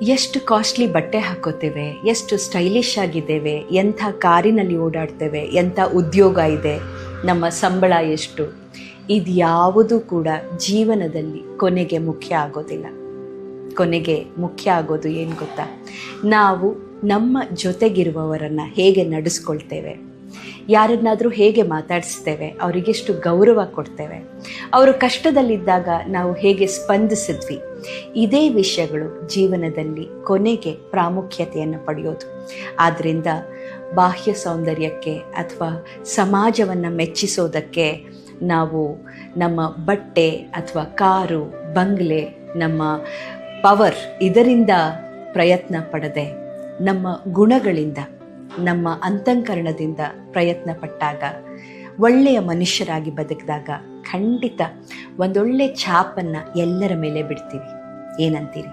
ಎಷ್ಟು ಕಾಸ್ಟ್ಲಿ ಬಟ್ಟೆ ಹಾಕೋತೇವೆ, ಎಷ್ಟು ಸ್ಟೈಲಿಶ್ ಆಗಿದ್ದೇವೆ, ಎಂಥ ಕಾರಿನಲ್ಲಿ ಓಡಾಡ್ತೇವೆ, ಎಂಥ ಉದ್ಯೋಗ ಇದೆ, ನಮ್ಮ ಸಂಬಳ ಎಷ್ಟು, ಇದ್ಯಾವುದೂ ಕೂಡ ಜೀವನದಲ್ಲಿ ಕೊನೆಗೆ ಮುಖ್ಯ ಆಗೋದಿಲ್ಲ. ಕೊನೆಗೆ ಮುಖ್ಯ ಆಗೋದು ಏನು ಗೊತ್ತಾ? ನಾವು ನಮ್ಮ ಜೊತೆಗಿರುವವರನ್ನು ಹೇಗೆ ನಡೆಸ್ಕೊಳ್ತೇವೆ, ಯಾರನ್ನಾದರೂ ಹೇಗೆ ಮಾತಾಡಿಸ್ತೇವೆ, ಅವರಿಗೆಷ್ಟು ಗೌರವ ಕೊಡ್ತೇವೆ, ಅವರು ಕಷ್ಟದಲ್ಲಿದ್ದಾಗ ನಾವು ಹೇಗೆ ಸ್ಪಂದಿಸಿದ್ವಿ, ಇದೇ ವಿಷಯಗಳು ಜೀವನದಲ್ಲಿ ಕೊನೆಗೆ ಪ್ರಾಮುಖ್ಯತೆಯನ್ನು ಪಡೆಯೋದು. ಆದ್ದರಿಂದ ಬಾಹ್ಯ ಸೌಂದರ್ಯಕ್ಕೆ ಅಥವಾ ಸಮಾಜವನ್ನು ಮೆಚ್ಚಿಸೋದಕ್ಕೆ ನಾವು ನಮ್ಮ ಬಟ್ಟೆ ಅಥವಾ ಕಾರು, ಬಂಗ್ಲೆ, ನಮ್ಮ ಪವರ್ ಇದರಿಂದ ಪ್ರಯತ್ನ ಪಡದೆ ನಮ್ಮ ಗುಣಗಳಿಂದ, ನಮ್ಮ ಅಂತಃಕರಣದಿಂದ ಪ್ರಯತ್ನ ಪಟ್ಟಾಗ, ಒಳ್ಳೆಯ ಮನುಷ್ಯರಾಗಿ ಬದುಕಿದಾಗ ಖಂಡಿತ ಒಂದೊಳ್ಳೆ ಛಾಪನ್ನು ಎಲ್ಲರ ಮೇಲೆ ಬಿಡ್ತೀವಿ. ಏನಂತೀರಿ?